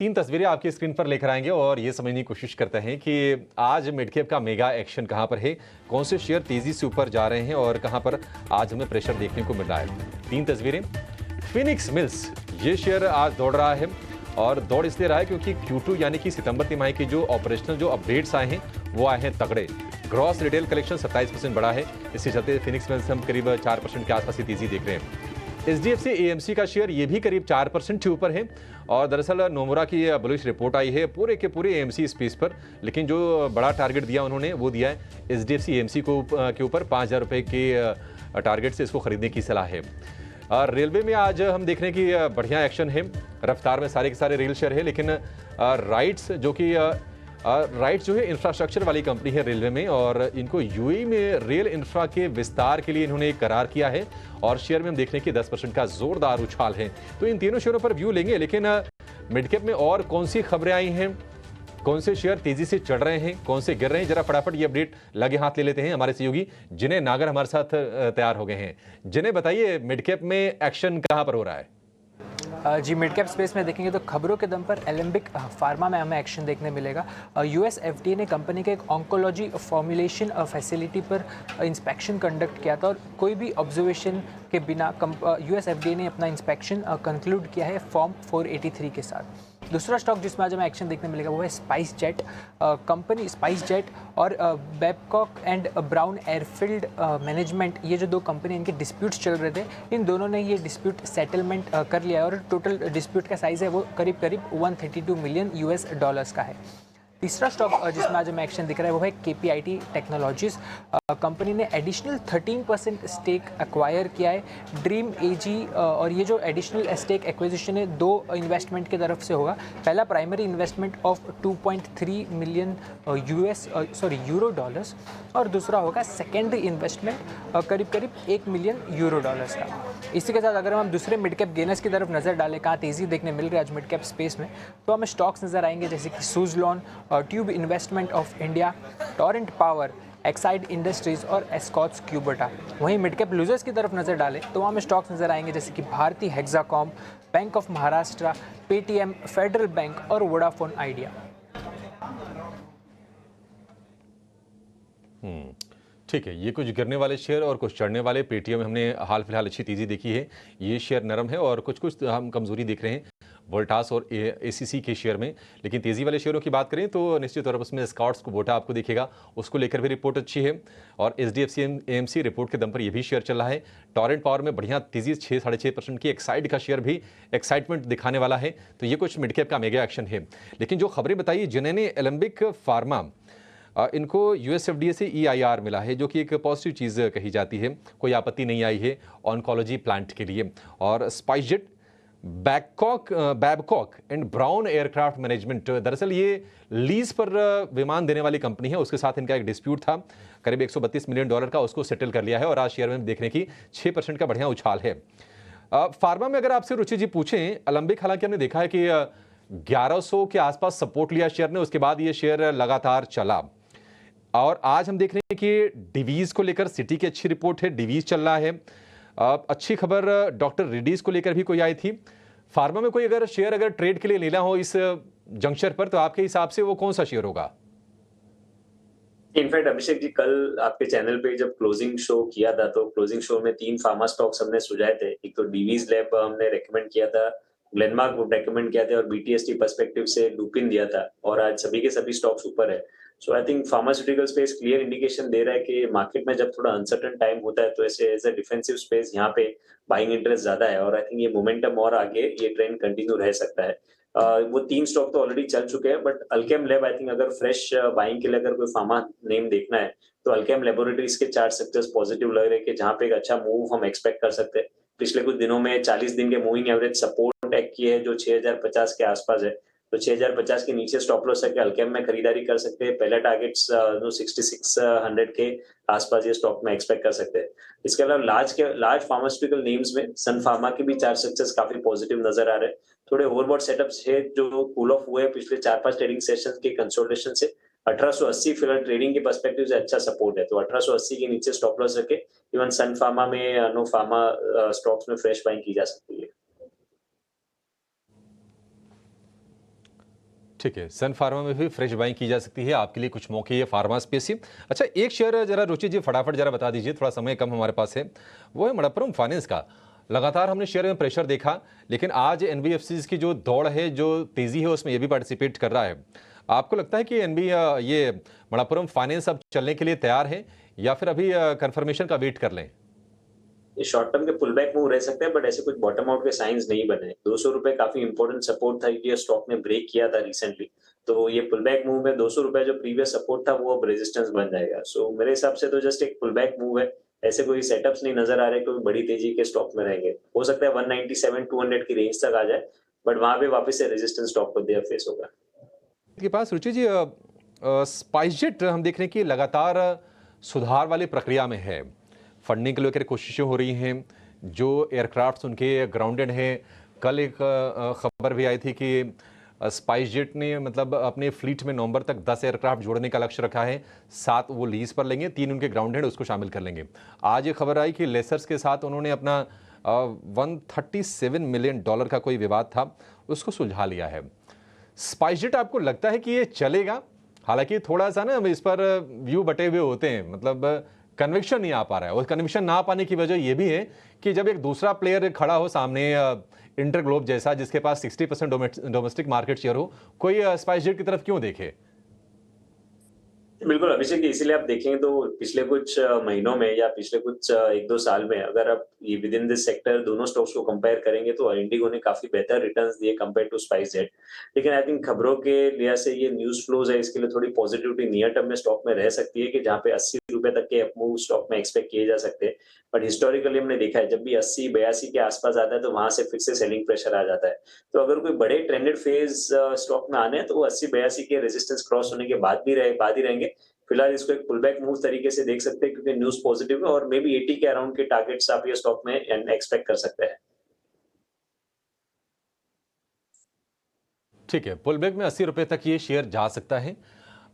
तीन तस्वीरें आपकी स्क्रीन पर लेकर आएंगे और ये समझने की कोशिश करते हैं कि आज मिड कैप का मेगा एक्शन कहां पर है, कौन से शेयर तेजी से ऊपर जा रहे हैं और कहां पर आज हमें प्रेशर देखने को मिल रहा है। तीन तस्वीरें। फिनिक्स मिल्स, ये शेयर आज दौड़ रहा है और दौड़ इसलिए रहा है क्योंकि Q2 यानी कि सितंबर तिमाही के जो ऑपरेशनल जो अपडेट्स आए हैं वो आए हैं तगड़े। ग्रॉस रिटेल कलेक्शन 27% बढ़ा है, इसके चलते फिनिक्स मिल्स हम करीब 4% के आसपास की तेजी देख रहे हैं। HDFC AMC का शेयर ये भी करीब 4% के ऊपर है और दरअसल नोमुरा की बुलिश रिपोर्ट आई है पूरे के पूरे AMC स्पेस पर, लेकिन जो बड़ा टारगेट दिया उन्होंने वो दिया है HDFC AMC को के ऊपर 5,000 रुपये के टारगेट से इसको खरीदने की सलाह है। रेलवे में आज हम देख रहे हैं कि बढ़िया एक्शन है, रफ्तार में सारे के सारे रेल शेयर है, लेकिन राइट्स जो है इंफ्रास्ट्रक्चर वाली कंपनी है रेलवे में और इनको यूएई में रेल इंफ्रा के विस्तार के लिए इन्होंने एक करार किया है और शेयर में हम देख रहे हैं कि 10% का जोरदार उछाल है। तो इन तीनों शेयरों पर व्यू लेंगे, लेकिन मिड कैप में और कौन सी खबरें आई हैं, कौन से शेयर तेजी से चढ़ रहे हैं, कौन से गिर रहे हैं, जरा फटाफट ये अपडेट लगे हाथ ले लेते हैं हमारे सहयोगी जिन्हें नागर हमारे साथ तैयार हो गए हैं। जिन्हें बताइए मिड कैप में एक्शन कहां पर हो रहा है? जी, मिड कैप स्पेस में देखेंगे तो खबरों के दम पर एलेम्बिक फार्मा में हमें एक्शन देखने मिलेगा। यूएस FDA ने कंपनी के एक ऑन्कोलॉजी फॉर्मुलेशन फैसिलिटी पर इंस्पेक्शन कंडक्ट किया था और कोई भी ऑब्जर्वेशन के बिना यूएस FDA ने अपना इंस्पेक्शन कंक्लूड किया है फॉर्म 483 के साथ। दूसरा स्टॉक जिसमें आज हमें एक्शन देखने मिलेगा वो है स्पाइस जेट। कंपनी स्पाइस जेट और Babcock and Brown airfield management, ये जो दो कंपनी इनके डिस्प्यूट्स चल रहे थे, इन दोनों ने ये डिस्प्यूट सेटलमेंट कर लिया है और टोटल डिस्प्यूट का साइज़ है वो करीब करीब $132 मिलियन का है। तीसरा स्टॉक जिसमें आज हमें एक्शन दिख रहा है वो है KPIT टेक्नोलॉजीज। कंपनी ने एडिशनल 13% स्टेक एक्वायर किया है ड्रीम AG और ये जो एडिशनल स्टेक एक्विजिशन है दो इन्वेस्टमेंट की तरफ से होगा। पहला primary investment of 2.3 million euro dollars और दूसरा होगा सेकेंडरी इन्वेस्टमेंट करीब करीब $1 मिलियन का। इसी के साथ अगर हम दूसरे मिड कैप गेनर्स की तरफ नज़र डालें कहाँ तेज़ी देखने मिल रही है आज मिड कैप स्पेस में, तो हमें स्टॉक्स नज़र आएंगे जैसे कि Suzlon, tube investment of India, Torrent power, Exide industries और एस्कॉट्स क्यूबर्टा। वहीं मिड कैप लूजर्स की तरफ नज़र डालें तो वहाँ हमें स्टॉक्स नज़र आएंगे जैसे कि Bharti Hexacom, Bank of Maharashtra, Paytm, Federal Bank और वोडाफोन आइडिया। ठीक है, ये कुछ गिरने वाले शेयर और कुछ चढ़ने वाले। पेटीएम में हमने हाल फिलहाल अच्छी तेजी देखी है, ये शेयर नरम है और कुछ कुछ हम कमजोरी देख रहे हैं वोल्टास और ACC के शेयर में। लेकिन तेजी वाले शेयरों की बात करें तो निश्चित तौर पर उसमें स्कॉट्स को वोटा आपको दिखेगा, उसको लेकर भी रिपोर्ट अच्छी है और HDFC AMC रिपोर्ट के दम पर यह भी शेयर चल रहा है। टोरेंट पावर में बढ़िया तेजी 6-6.5% की, एक्साइड का शेयर भी एक्साइटमेंट दिखाने वाला है। तो ये कुछ मिड कैप का मेगा एक्शन है। लेकिन जो खबरें बताई जिन्हें एलेम्बिक फार्मा, इनको US FDA से EIR मिला है जो कि एक पॉजिटिव चीज़ कही जाती है, कोई आपत्ति नहीं आई है ऑन्कोलॉजी प्लांट के लिए। और SpiceJet, Babcock and brown aircraft management, दरअसल ये लीज पर विमान देने वाली कंपनी है, उसके साथ इनका एक डिस्प्यूट था करीब $132 मिलियन का, उसको सेटल कर लिया है और आज शेयर में देखने की 6% का बढ़िया उछाल है। फार्मा में अगर आपसे रुचि जी पूछें, एलेम्बिक हालांकि हमने देखा है कि 1100 के आसपास सपोर्ट लिया शेयर ने, उसके बाद ये शेयर लगातार चला और आज हम देख रहे हैं कि डिवीज को लेकर सिटी की अच्छी रिपोर्ट है, डिवीज चल रहा है। अच्छी खबर डॉक्टर रेड्डीज को लेकर भी कोई आई थी। फार्मा में कोई अगर शेयर अगर ट्रेड के लिए लेना हो इस जंक्शन पर तो आपके हिसाब से वो कौन सा शेयर होगा? इनफैक्ट अभिषेक जी, कल आपके चैनल पे जब क्लोजिंग शो किया था तो क्लोजिंग शो में 3 फार्मा स्टॉक्स हमने सुझाए थे। एक तो डीवीज लैब हमने रेकमेंड किया था, ग्लेनमार्क रेकमेंड किया था और BTST पर्सपेक्टिव से लुपिन दिया था और आज सभी के सभी स्टॉक्स ऊपर है। So I think pharmaceutical space clear indication दे रहा है कि मार्केट में जब थोड़ा अनसर्टन टाइम होता है तो ऐसे एज अ डिफेंसिव स्पेस यहाँ पे बाइंग इंटरेस्ट ज्यादा है और आई थिंक ये मोमेंटम और आगे ये ट्रेंड कंटिन्यू रह सकता है। वो 3 स्टॉक तो ऑलरेडी चल चुके हैं but Alkem lab I think अगर फ्रेश बाइंग के लिए अगर कोई फार्मा नेम देखना है तो अल्केम लेबोरेटरीज के चार्ट सेक्टर्स पॉजिटिव लग रहे हैं कि जहाँ पे एक अच्छा मूव हम एक्सपेक्ट कर सकते हैं। पिछले कुछ दिनों में 40 दिन के मूविंग एवरेज सपोर्ट टैग किए है जो 6050 के आसपास है, तो 6050 के नीचे स्टॉप लॉस है कि अल्केम में खरीदारी कर सकते हैं। पहले टारगेट्स जो 6600 के आसपास ये स्टॉक में एक्सपेक्ट कर सकते हैं। इसके अलावा लार्ज फार्मास्यूटिकल नेम्स में सन फार्मा के भी चार्ट सेक्टर्स काफी पॉजिटिव नजर आ रहे हैं। थोड़े ओवरबॉट सेटअप्स है जो कूल ऑफ हुए पिछले 4-5 ट्रेडिंग सेशन के कंसोलिडेशन से 1880 फिलहाल ट्रेडिंग के पर्सपेक्टिव से अच्छा सपोर्ट है, तो 1880 के नीचे स्टॉप लॉस रखे इवन सन फार्मा में नो फार्मा स्टॉक्स में फ्रेश बाइंग की जा सकती है। ठीक है, सन फार्मा में भी फ्रेश बाइंग की जा सकती है, आपके लिए कुछ मौके है फार्मा स्पेस से। अच्छा, एक शेयर जरा रुचि जी फटाफट जरा बता दीजिए, थोड़ा समय कम हमारे पास है, वो है मणप्पुरम फाइनेंस का। लगातार हमने शेयर में प्रेशर देखा, लेकिन आज एनबीएफसीज की जो दौड़ है, जो तेजी है, उसमें ये भी पार्टिसिपेट कर रहा है। आपको लगता है कि ये मणप्पुरम फाइनेंस अब चलने के लिए तैयार है या फिर अभी कंफर्मेशन का वेट कर लें? ये शॉर्ट टर्म के पुल बैक मूव रह सकते हैं, बट ऐसे कुछ बॉटम आउट के साइंस नहीं बने। 200 रुपए काफी इंपॉर्टेंट सपोर्ट था, ये स्टॉक ने ब्रेक किया था रिसेंटली। तो ये पुल बैक मूव में 200 रुपए जो प्रीवियस सपोर्ट था वो अब रेजिस्टेंस बन जाएगा। सो मेरे हिसाब से तो जस्ट एक पुल बैक मूव है। ऐसे कोई सेटअप्स नहीं नजर आ रहे कोई बड़ी तेजी के स्टॉक में रहेंगे। हो सकता है 197 200 की रेंज तक आ जाए, बट वहां पे वापस से रेजिस्टेंस स्टॉक को देयर फेस होगा। के पास रुचि जी स्पाइसजेट हम देख रहे हैं कि लगातार सुधार वाली प्रक्रिया में है, फंडिंग के लेकर कोशिशें हो रही हैं, जो एयरक्राफ्ट्स उनके ग्राउंडेड हैं। कल एक खबर भी आई थी कि स्पाइसजेट ने मतलब अपने फ्लीट में नवंबर तक 10 एयरक्राफ्ट जोड़ने का लक्ष्य रखा है, 7 वो लीज पर लेंगे, 3 उनके ग्राउंडेड उसको शामिल कर लेंगे। आज ये खबर आई कि लेसर्स के साथ उन्होंने अपना $137 मिलियन का कोई विवाद था, उसको सुलझा लिया है। स्पाइसजेट आपको लगता है कि ये चलेगा? हालांकि थोड़ा सा ना इस पर व्यू बटे हुए होते हैं, मतलब कन्विक्शन नहीं आ पा रहा है, और कन्विक्शन ना आ पाने की वजह ये भी है कि जब एक दूसरा प्लेयर खड़ा हो सामने, इंटरग्लोब जैसा जिसके पास 60% डोमेस्टिक मार्केट शेयर हो, कोई स्पाइसजेट की तरफ क्यों देखे? बिल्कुल अभिषेक, इसीलिए आप देखेंगे तो पिछले कुछ महीनों में या पिछले कुछ 1-2 साल में अगर आप ये विद इन दिस सेक्टर दोनों स्टॉक्स को कंपेयर करेंगे तो इंडिगो ने काफी बेहतर रिटर्न्स दिए कंपेयर टू स्पाइसजेट। लेकिन आई थिंक खबरों के लिहाज से ये न्यूज फ्लोज है, इसके लिए थोड़ी पॉजिटिविटी नियर टर्म में स्टॉक में रह सकती है कि जहाँ पे 80 रुपए तक के अपमूव स्टॉक में एक्सपेक्ट किए जा सकते हैं। बट हिस्टोरिकली हमने देखा है जब भी 80-82 के आसपास आता है तो वहां से फिर से सेलिंग प्रेशर आ जाता है। तो अगर कोई बड़े ट्रेंडेड फेज स्टॉक में आने हैं तो वो 80-82 के रेजिस्टेंस क्रॉस होने के बाद ही रहेंगे। फिलहाल इसको एक पुल बैक मूव तरीके से देख सकते हैं क्योंकि न्यूज पॉजिटिव है और मे बी 80 के अराउंड के टारगेट्स आप ये स्टॉक में एक्सपेक्ट कर सकते हैं। ठीक है, पुल बैक में 80 रुपए तक ये शेयर जा सकता है।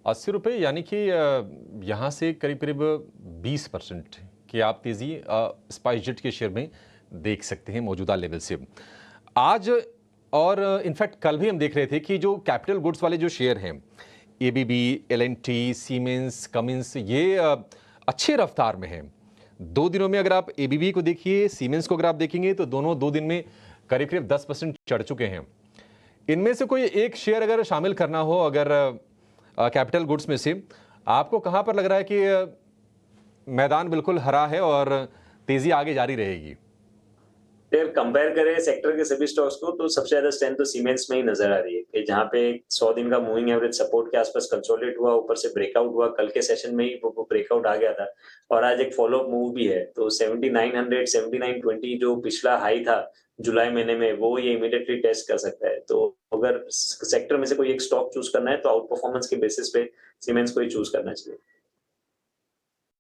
80 रुपए यानी कि यहाँ से करीब करीब 20% की आप तेजी स्पाइसजेट के शेयर में देख सकते हैं मौजूदा लेवल से। आज और इनफैक्ट कल भी हम देख रहे थे कि जो कैपिटल गुड्स वाले जो शेयर हैं, एबीबी, एल&टी, सीमेंस, कमिंस, ये अच्छे रफ्तार में हैं। 2 दिनों में अगर आप एबीबी को देखिए, सीमेंस को अगर आप देखेंगे तो दोनों 2 दिन में करीब करीब 10% चढ़ चुके हैं। इनमें से कोई एक शेयर अगर शामिल करना हो, अगर कैपिटल गुड्स में से, आपको कहां पर लग रहा है कि मैदान बिल्कुल हरा है और तेजी आगे जारी रहेगी? फिर कंपेयर करें सेक्टर के सभी स्टॉक्स को तो सबसे ज्यादा स्ट्रेंथ तो सीमेंट्स में ही नजर आ रही है कि जहां पे 100 दिन का मूविंग एवरेज सपोर्ट के आसपास कंसोलिडेट हुआ, ऊपर से ब्रेकआउट हुआ। कल के सेशन में ही वो ब्रेकआउट आ गया था और आज एक फॉलोअप मूव भी है। तो 7900 7920 जो पिछला हाई था जुलाई महीने में, वो ये इमीडिएटली टेस्ट कर सकता है। तो अगर सेक्टर में से कोई एक स्टॉक चूज करना है तो आउट परफॉर्मेंस के बेसिस पे सीमेंट्स को ही चूज करना चाहिए।